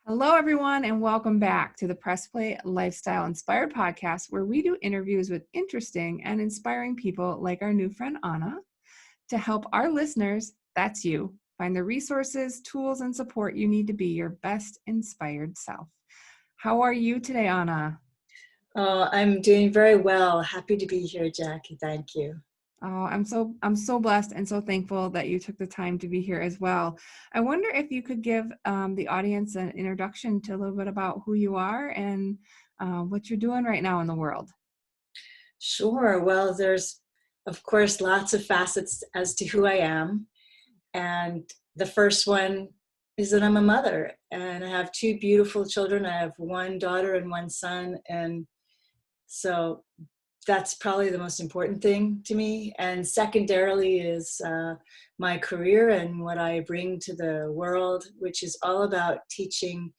Hello, everyone, and welcome back to the Press Play Lifestyle Inspired podcast, where we do interviews with interesting and inspiring people like our new friend Anna to help our listeners, that's you, find the resources, tools, and support you need to be your best inspired self. How are you today, Anna? Oh, I'm doing very well. Happy to be here, Jackie. Thank you. Oh, I'm so blessed and so thankful that you took the time to be here as well. I wonder if you could give the audience an introduction to a little bit about who you are and what you're doing right now in the world. Sure. Well, there's, of course, lots of facets as to who I am. And the first one is that I'm a mother and I have two beautiful children. I have one daughter and one son. And so that's probably the most important thing to me. And secondarily is my career and what I bring to the world, which is all about teaching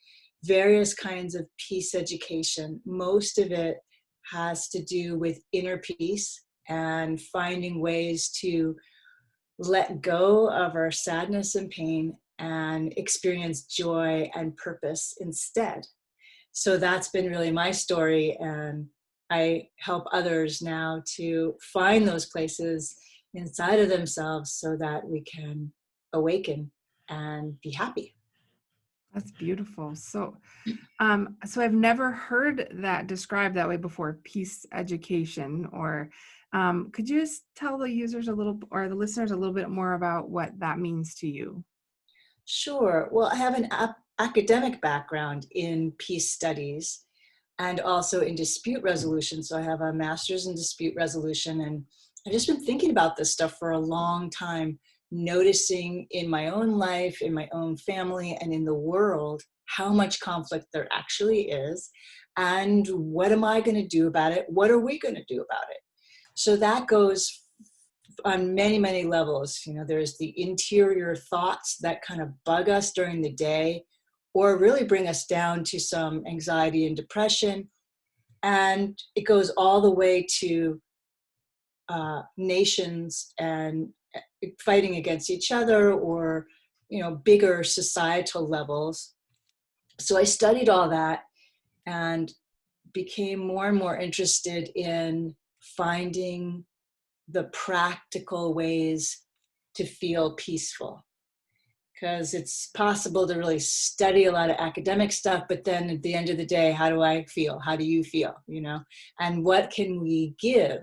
various kinds of peace education. Most of it has to do with inner peace and finding ways to let go of our sadness and pain and experience joy and purpose instead. So that's been really my story, and I help others now to find those places inside of themselves so that we can awaken and be happy. That's beautiful. So I've never heard that described that way before, peace education, or could you just tell the users a little, or the listeners a little bit more about what that means to you? Sure. Well, I have an academic background in peace studies and also in dispute resolution. So I have a master's in dispute resolution, and I've just been thinking about this stuff for a long time, noticing in my own life, in my own family, and in the world how much conflict there actually is, and what am I going to do about it? What are we going to do about it? So that goes on many, many levels. You know, there's the interior thoughts that kind of bug us during the day or really bring us down to some anxiety and depression. And it goes all the way to nations and fighting against each other, or, you know, bigger societal levels. So I studied all that and became more and more interested in finding the practical ways to feel peaceful, because it's possible to really study a lot of academic stuff, but then at the end of the day, how do I feel? How do you feel? You know, and what can we give?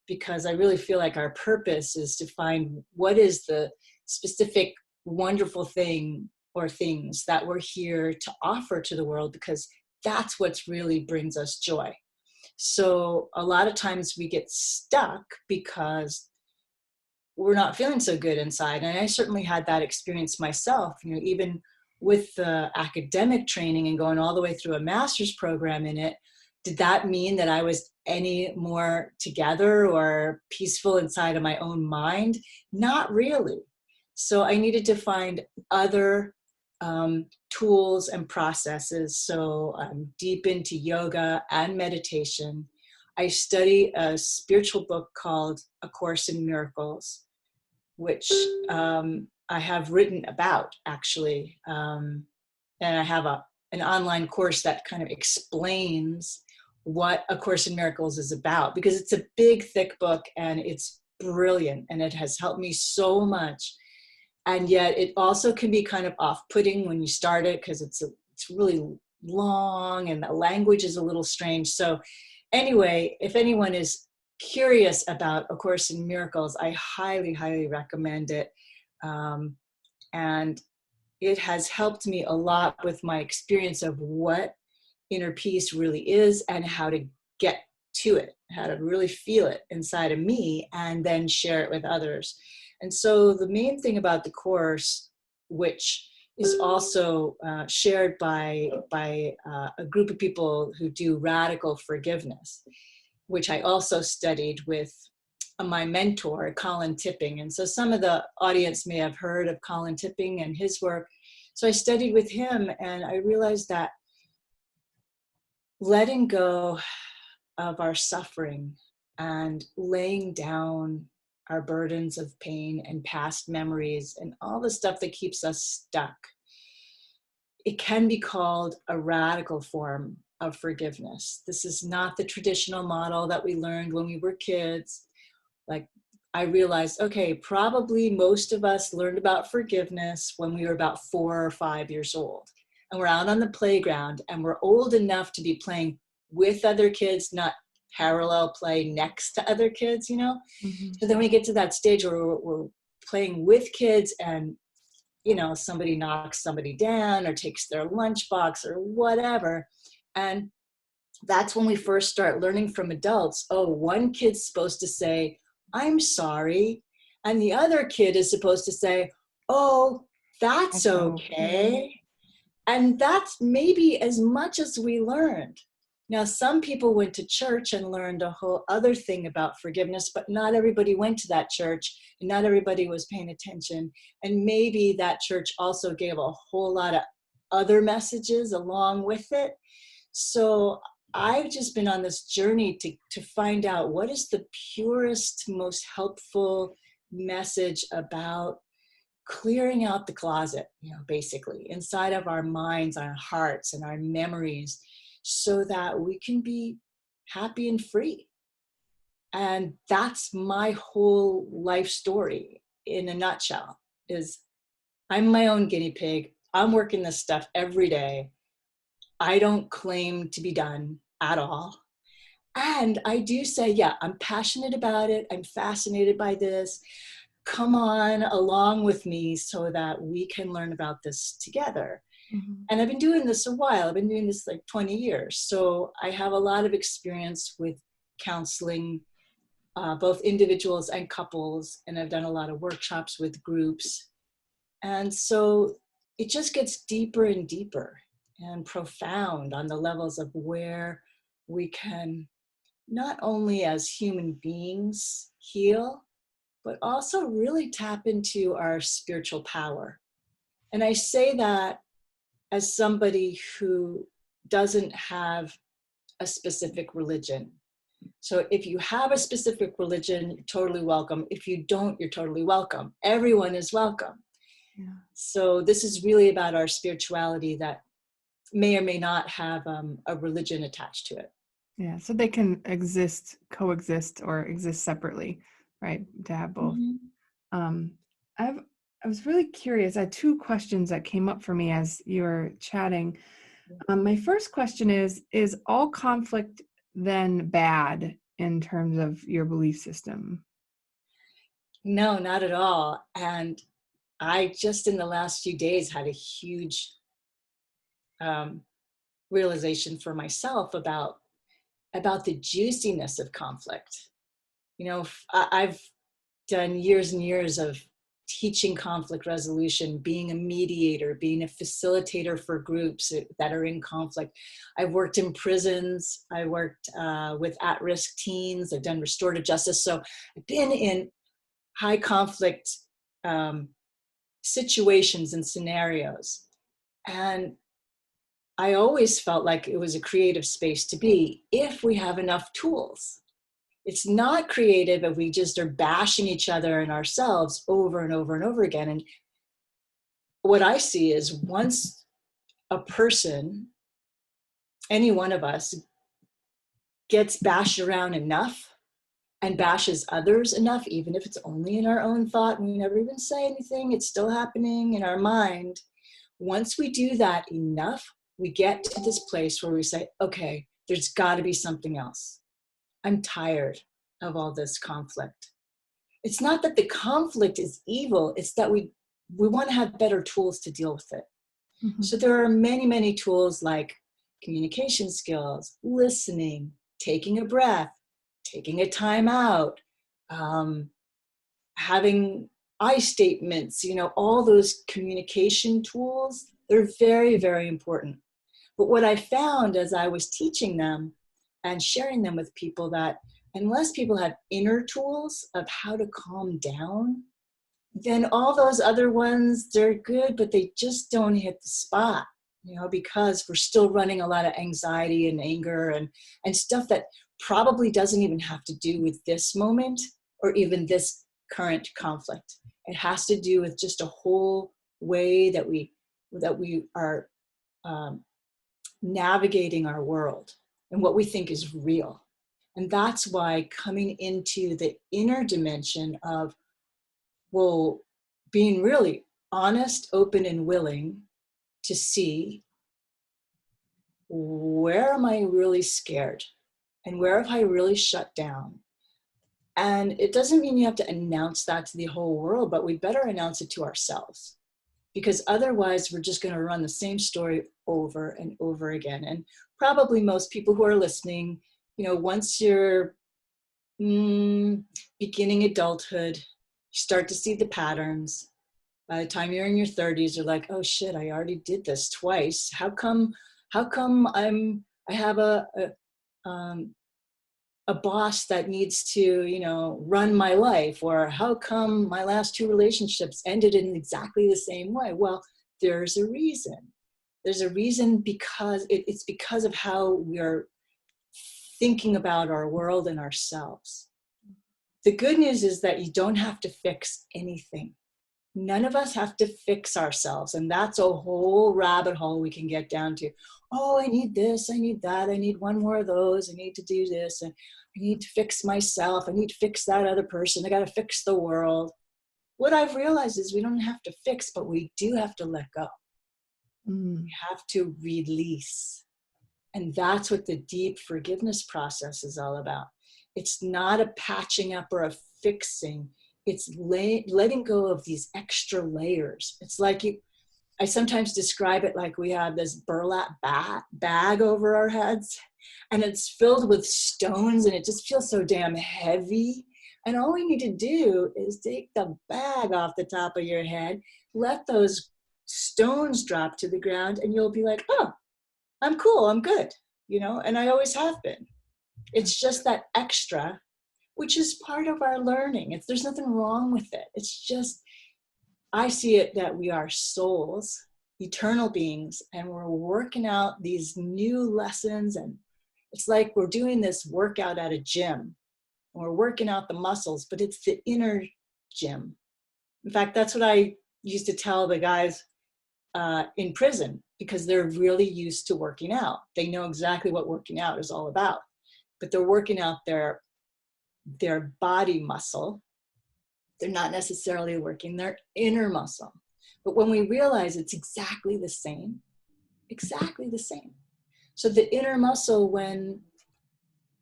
Because I really feel like our purpose is to find what is the specific wonderful thing or things that we're here to offer to the world, because that's what really brings us joy. So a lot of times we get stuck because we're not feeling so good inside. And I certainly had that experience myself, you know, even with the academic training and going all the way through a master's program in it. Did that mean that I was any more together or peaceful inside of my own mind? Not really. So I needed to find other tools and processes. So I'm deep into yoga and meditation. I study a spiritual book called A Course in Miracles, which I have written about, actually. And I have an online course that kind of explains what A Course in Miracles is about, because it's a big, thick book and it's brilliant and it has helped me so much. And yet it also can be kind of off-putting when you start it, because it's really long and the language is a little strange. So anyway, if anyone is curious about A Course in Miracles, I highly, highly recommend it. And it has helped me a lot with my experience of what inner peace really is and how to get to it, how to really feel it inside of me and then share it with others. And so the main thing about the course, which is also shared by a group of people who do radical forgiveness, which I also studied with my mentor, Colin Tipping. And so some of the audience may have heard of Colin Tipping and his work. So I studied with him, and I realized that letting go of our suffering and laying down our burdens of pain and past memories and all the stuff that keeps us stuck it can be called a radical form of forgiveness. This is not the traditional model that we learned when we were kids. Like, I realized, okay, probably most of us learned about forgiveness when we were about 4 or 5 years old. And we're out on the playground and we're old enough to be playing with other kids, not parallel play next to other kids, you know? Mm-hmm. So then we get to that stage where we're playing with kids and, you know, somebody knocks somebody down or takes their lunchbox or whatever. And that's when we first start learning from adults. Oh, one kid's supposed to say, "I'm sorry." And the other kid is supposed to say, "Oh, that's That's okay. okay." And that's maybe as much as we learned. Now, some people went to church and learned a whole other thing about forgiveness, but not everybody went to that church and not everybody was paying attention. And maybe that church also gave a whole lot of other messages along with it. So I've just been on this journey to find out what is the purest, most helpful message about clearing out the closet, you know, basically inside of our minds, our hearts, and our memories, so that we can be happy and free. And that's my whole life story in a nutshell. Is I'm my own guinea pig. I'm working this stuff every day. I don't claim to be done at all. And I do say, yeah, I'm passionate about it. I'm fascinated by this. Come on along with me so that we can learn about this together. Mm-hmm. And I've been doing this a while. I've been doing this like 20 years. So I have a lot of experience with counseling, both individuals and couples. And I've done a lot of workshops with groups. And so it just gets deeper and deeper and profound on the levels of where we can not only as human beings heal, but also really tap into our spiritual power. And I say that as somebody who doesn't have a specific religion. So if you have a specific religion, you're totally welcome. If you don't, you're totally welcome. Everyone is welcome. Yeah. So this is really about our spirituality that may or may not have a religion attached to it. Yeah. So they can coexist, or exist separately, right? To have both. Mm-hmm. Um, I was really curious. I had 2 questions that came up for me as you were chatting. My first question is all conflict then bad in terms of your belief system? No, not at all. And I just in the last few days had a huge um, realization for myself about the juiciness of conflict. You know, I've done years and years of teaching conflict resolution, being a mediator, being a facilitator for groups that are in conflict. I've worked in prisons. I worked with at-risk teens. I've done restorative justice. So I've been in high conflict situations and scenarios. And I always felt like it was a creative space to be if we have enough tools. It's not creative if we just are bashing each other and ourselves over and over and over again. And what I see is once a person, any one of us, gets bashed around enough and bashes others enough, even if it's only in our own thought and we never even say anything, it's still happening in our mind. Once we do that enough, we get to this place where we say, okay, there's got to be something else. I'm tired of all this conflict. It's not that the conflict is evil, it's that we want to have better tools to deal with it. Mm-hmm. So there are many, many tools like communication skills, listening, taking a breath, taking a time out, having I statements, you know, all those communication tools, they're very, very important. But what I found as I was teaching them and sharing them with people, that unless people have inner tools of how to calm down, then all those other ones, they're good, but they just don't hit the spot, you know, because we're still running a lot of anxiety and anger and stuff that probably doesn't even have to do with this moment or even this current conflict. It has to do with just a whole way that we are um, navigating our world and what we think is real. And that's why coming into the inner dimension of, well, being really honest, open, and willing to see, where am I really scared? And where have I really shut down? And it doesn't mean you have to announce that to the whole world, but we better announce it to ourselves, because otherwise we're just going to run the same story over and over again. And probably most people who are listening, once you're beginning adulthood, you start to see the patterns. By the time you're in your 30s, you're like, oh shit, I already did this twice. How come I have a boss that needs to, run my life? Or how come my last 2 relationships ended in exactly the same way? Well, there's a reason. There's a reason, because it's because of how we're thinking about our world and ourselves. The good news is that you don't have to fix anything. None of us have to fix ourselves. And that's a whole rabbit hole we can get down to. Oh, I need this, I need that, I need one more of those, I need to do this, and I need to fix myself, I need to fix that other person, I got to fix the world. What I've realized is we don't have to fix, but we do have to let go. We have to release. And that's what the deep forgiveness process is all about. It's not a patching up or a fixing. It's letting go of these extra layers. It's like I sometimes describe it like we have this burlap bag over our heads, and it's filled with stones, and it just feels so damn heavy. And all we need to do is take the bag off the top of your head, let those stones drop to the ground, and you'll be like, oh, I'm cool, I'm good, and I always have been. It's just that extra, which is part of our learning. There's nothing wrong with it. It's just, I see it that we are souls, eternal beings, and we're working out these new lessons. And it's like we're doing this workout at a gym, and we're working out the muscles, but it's the inner gym. In fact, that's what I used to tell the guys in prison, because they're really used to working out. They know exactly what working out is all about, but they're working out their body muscle. They're not necessarily working their inner muscle. But when we realize it's exactly the same. So the inner muscle, when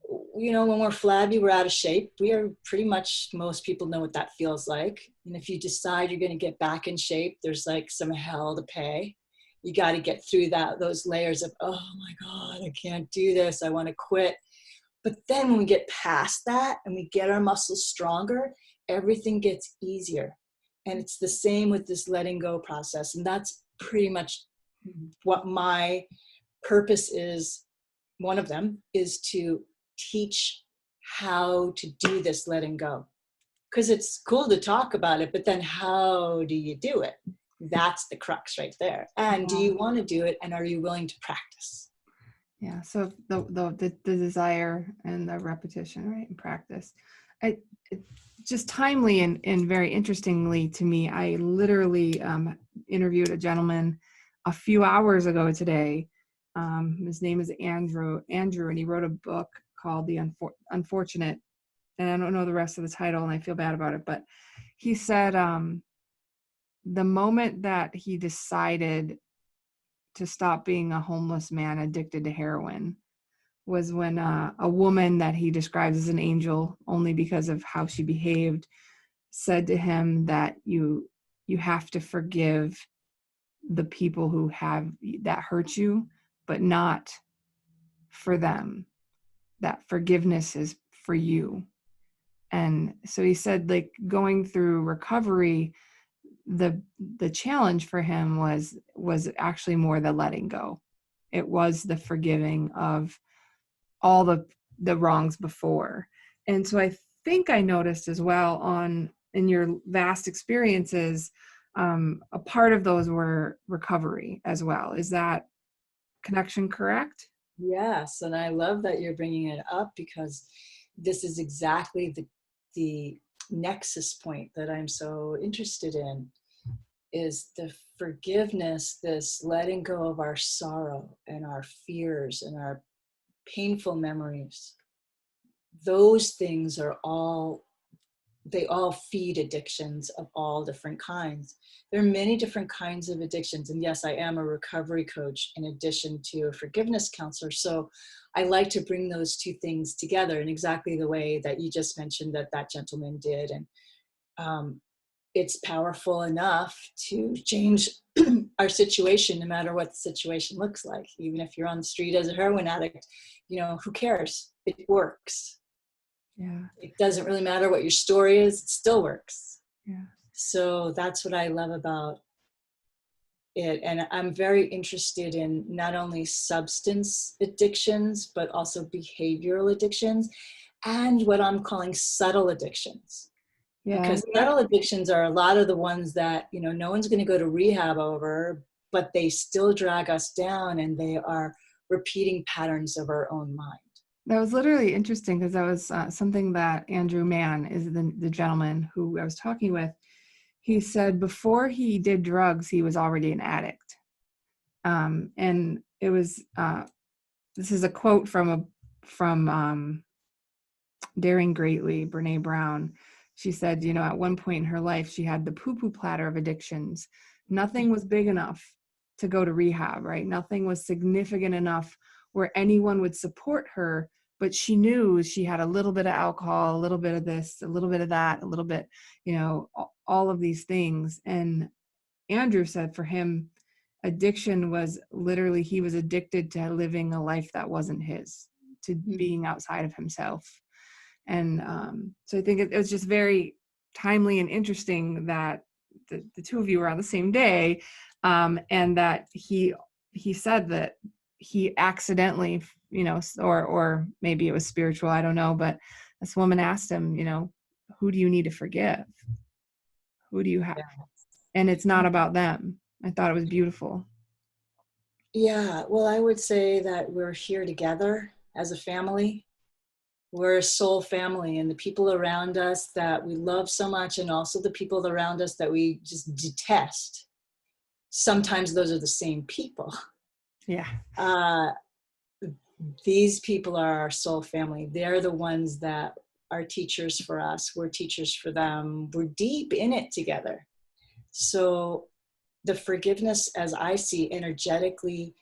we're flabby, we're out of shape, we are pretty much, most people know what that feels like. And if you decide you're going to get back in shape, there's like some hell to pay. You got to get through those layers of, oh my God, I can't do this, I want to quit. But then when we get past that and we get our muscles stronger, everything gets easier. And it's the same with this letting go process. And that's pretty much what my purpose is. One of them is to teach how to do this letting go. Because it's cool to talk about it, but then how do you do it? That's the crux right there. And do you want to do it? And are you willing to practice? Yeah. So the desire and the repetition, right? And practice. It just timely and very interestingly to me, I literally interviewed a gentleman a few hours ago today. His name is Andrew, and he wrote a book called The Unfortunate. And I don't know the rest of the title, and I feel bad about it, but he said the moment that he decided to stop being a homeless man addicted to heroin was when a woman that he describes as an angel only because of how she behaved said to him that you have to forgive the people who have that hurt you, but not for them. That forgiveness is for you. And so he said, like, going through recovery, the challenge for him was actually more the letting go. It was the forgiving of all the wrongs before. And so I think I noticed as well in your vast experiences, a part of those were recovery as well. Is that connection correct? Yes, and I love that you're bringing it up, because this is exactly the nexus point that I'm so interested in. is the forgiveness, this letting go of our sorrow and our fears and our painful memories. Those things are all, they all feed addictions of all different kinds. There are many different kinds of addictions. And yes, I am a recovery coach in addition to a forgiveness counselor. So I like to bring those two things together in exactly the way that you just mentioned that that gentleman did. And it's powerful enough to change our situation, no matter what the situation looks like. Even if you're on the street as a heroin addict, you know, who cares? It works. Yeah. It doesn't really matter what your story is, it still works. Yeah. So that's what I love about it. And I'm very interested in not only substance addictions, but also behavioral addictions and what I'm calling subtle addictions. Yeah. Because subtle addictions are a lot of the ones that, you know, no one's going to go to rehab over, but they still drag us down, and they are repeating patterns of our own mind. That was literally interesting because that was something that Andrew Mann is the gentleman who I was talking with. He said before he did drugs, he was already an addict. And it was, this is a quote from Daring Greatly, Brene Brown. She said, you know, at one point in her life, she had the poo-poo platter of addictions. Nothing was big enough to go to rehab, right? Nothing was significant enough where anyone would support her, but she knew she had a little bit of alcohol, a little bit of this, a little bit of that, a little bit, you know, all of these things. And Andrew said for him, addiction was literally, he was addicted to living a life that wasn't his, to being outside of himself. And so I think it was just very timely and interesting that the two of you were on the same day, and that he said that he accidentally, you know, or maybe it was spiritual, I don't know, but this woman asked him, you know, who do you need to forgive? Who do you have? And it's not about them. I thought it was beautiful. Yeah, well, I would say that we're here together as a family. We're a soul family, and the people around us that we love so much, and also the people around us that we just detest, sometimes those are the same people. Yeah. These people are our soul family. They're the ones that are teachers for us. We're teachers for them. We're deep in it together. So the forgiveness, as I see, energetically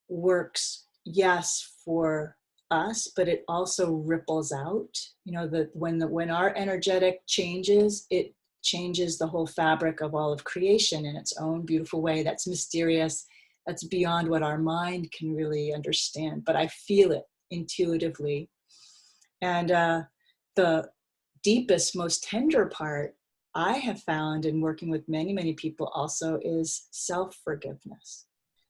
works, yes, for us, but it also ripples out. You know, that when our energetic changes, it changes the whole fabric of all of creation in its own beautiful way. That's mysterious. That's beyond what our mind can really understand. But I feel it intuitively. And the deepest, most tender part I have found in working with many, many people also is self-forgiveness.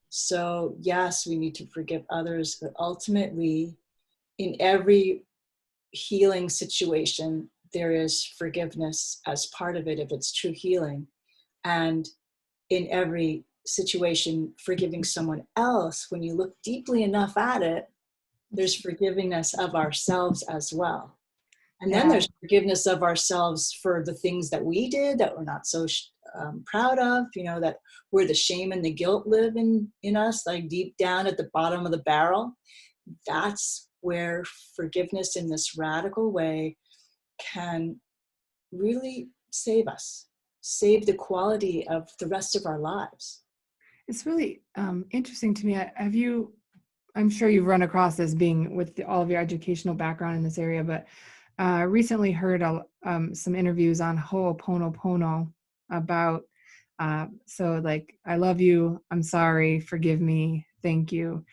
So yes, we need to forgive others, but ultimately in every healing situation, there is forgiveness as part of it if it's true healing. And in every situation, forgiving someone else, when you look deeply enough at it, there's forgiveness of ourselves as well. And then Yeah. there's forgiveness of ourselves for the things that we did that we're not so proud of, you know, that where the shame and the guilt live in us, like deep down at the bottom of the barrel. That's where forgiveness in this radical way can really save us, save the quality of the rest of our lives. It's really interesting to me. Have you, I'm sure you've run across this being with all of your educational background in this area, but I recently heard some interviews on Ho'oponopono about, so like, I love you, I'm sorry, forgive me, thank you.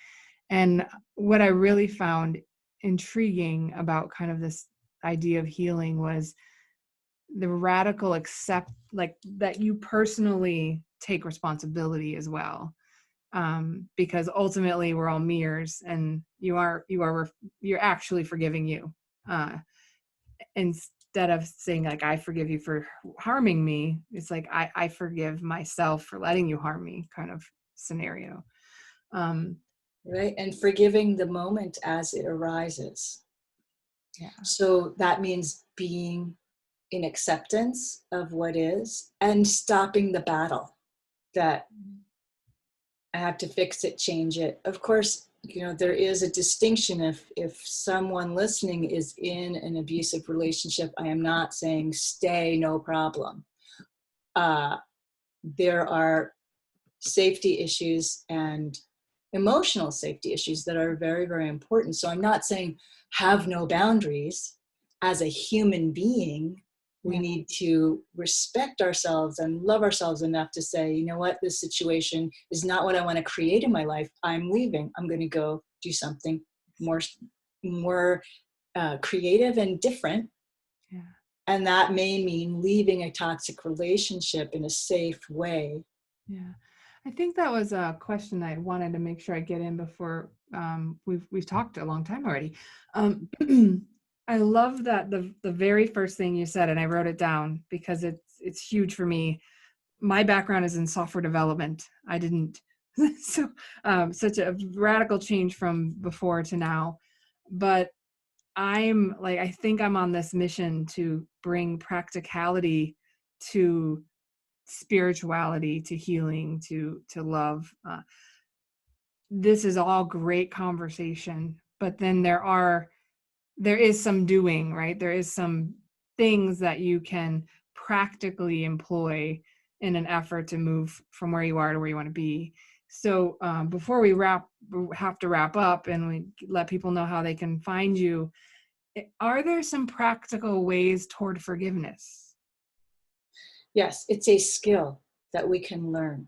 And what I really found intriguing about kind of this idea of healing was the radical accept, like that you personally take responsibility as well, because ultimately we're all mirrors, and you're actually forgiving you, instead of saying like I forgive you for harming me. It's like I forgive myself for letting you harm me, kind of scenario. Right? And forgiving the moment as it arises. Yeah. So that means being in acceptance of what is and stopping the battle. that I have to fix it, change it. Of course, there is a distinction. If someone listening is in an abusive relationship, I am not saying stay, no problem. There are safety issues and emotional safety issues that are very, very important. So I'm not saying have no boundaries. As a human being, we need to respect ourselves and love ourselves enough to say, you know what, this situation is not what I want to create in my life. I'm leaving. I'm going to go do something more creative and different. Yeah. And that may mean leaving a toxic relationship in a safe way. Yeah. I think that was a question I wanted to make sure I get in before we've talked a long time already. I love that the very first thing you said, and I wrote it down because it's huge for me. My background is in software development. I didn't so such a radical change from before to now, but I think I'm on this mission to bring practicality to spirituality, to healing, to love. This is all great conversation, but then there is some doing, right? There is some things that you can practically employ in an effort to move from where you are to where you want to be. So before we have to wrap up and we let people know how they can find you, are there some practical ways toward forgiveness? Yes, it's a skill that we can learn.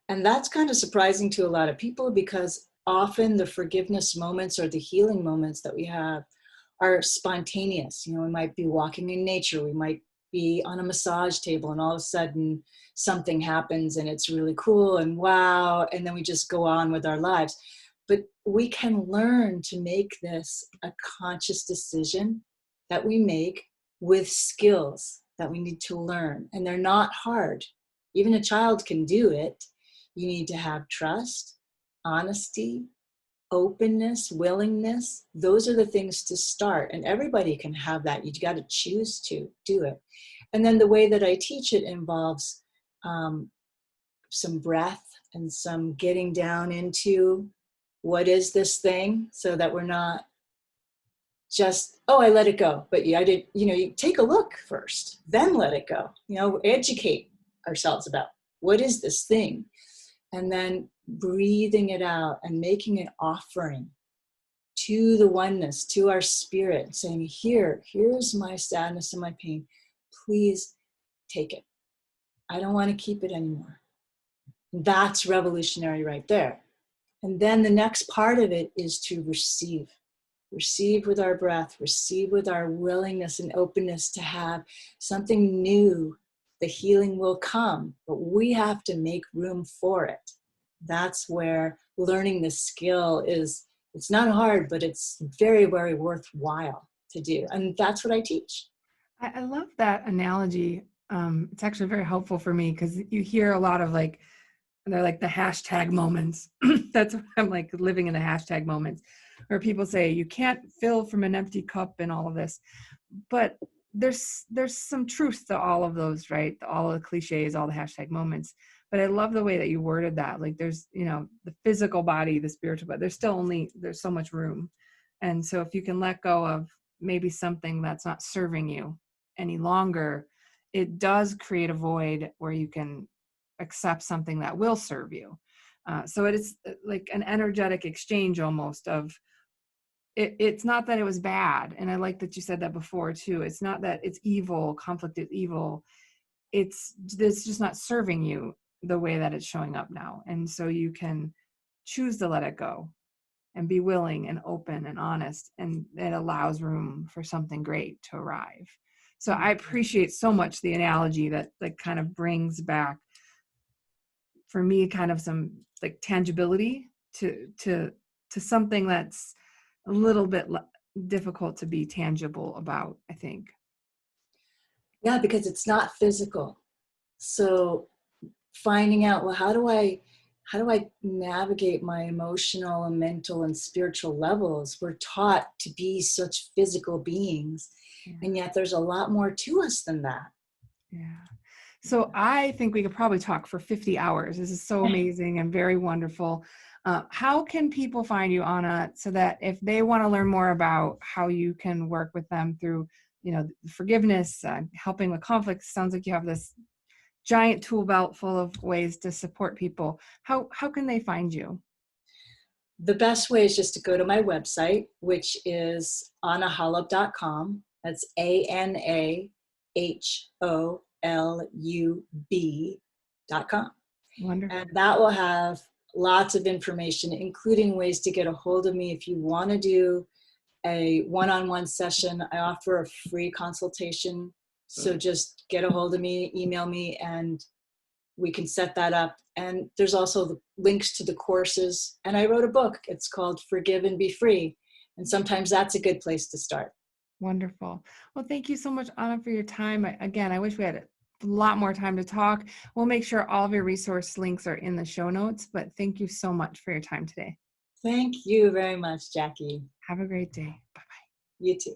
And that's kind of surprising to a lot of people because often the forgiveness moments or the healing moments that we have are spontaneous. We might be walking in nature, we might be on a massage table, and all of a sudden something happens and it's really cool and wow, and then we just go on with our lives. But we can learn to make this a conscious decision that we make with skills that we need to learn. And they're not hard. Even a child can do it. You need to have trust, honesty, openness, willingness. Those are the things to start. And everybody can have that. You got to choose to do it. And then the way that I teach it involves some breath and some getting down into what is this thing, so that we're not just, oh, I let it go. But I did, you take a look first, then let it go. Educate ourselves about what is this thing. And then breathing it out and making an offering to the oneness, to our spirit, saying, here's my sadness and my pain. Please take it. I don't want to keep it anymore. That's revolutionary right there. And then the next part of it is to receive. Receive with our breath, receive with our willingness and openness to have something new. The healing will come, but we have to make room for it. That's where learning the skill is. It's not hard, but it's very, very worthwhile to do. And that's what I teach. I love that analogy. It's actually very helpful for me because you hear a lot of they're like the hashtag moments. That's what I'm like, living in the hashtag moments where people say you can't fill from an empty cup and all of this. But there's some truth to all of those, right? All of the cliches, all the hashtag moments. But I love the way that you worded that. Like there's, the physical body, the spiritual body, there's so much room. And so if you can let go of maybe something that's not serving you any longer, it does create a void where you can accept something that will serve you. So it is like an energetic exchange almost of it's not that it was bad. And I like that you said that before too. It's not that it's evil, conflict is evil. It's just not serving you the way that it's showing up now. And so you can choose to let it go and be willing and open and honest. And it allows room for something great to arrive. So I appreciate so much the analogy that kind of brings back for me kind of some like tangibility to something that's a little bit difficult to be tangible about, I think. Yeah, because it's not physical. So finding out, well, how do I navigate my emotional and mental and spiritual levels? We're taught to be such physical beings, and yet there's a lot more to us than that. Yeah. So I think we could probably talk for 50 hours. This is so amazing and very wonderful. How can people find you, Anna, so that if they want to learn more about how you can work with them through, forgiveness, helping with conflict? Sounds like you have this giant tool belt full of ways to support people. How can they find you? The best way is just to go to my website, which is anaholub.com. That's ANAHOLUB.com. And Wonderful. that will have lots of information, including ways to get a hold of me if you want to do a one-on-one session. I offer a free consultation. So just get a hold of me, email me, and we can set that up. And there's also the links to the courses. And I wrote a book. It's called Forgive and Be Free. And sometimes that's a good place to start. Wonderful. Well, thank you so much, Anna, for your time. Again, I wish we had a lot more time to talk. We'll make sure all of your resource links are in the show notes, but thank you so much for your time today. Thank you very much, Jackie. Have a great day. Bye-bye. You too.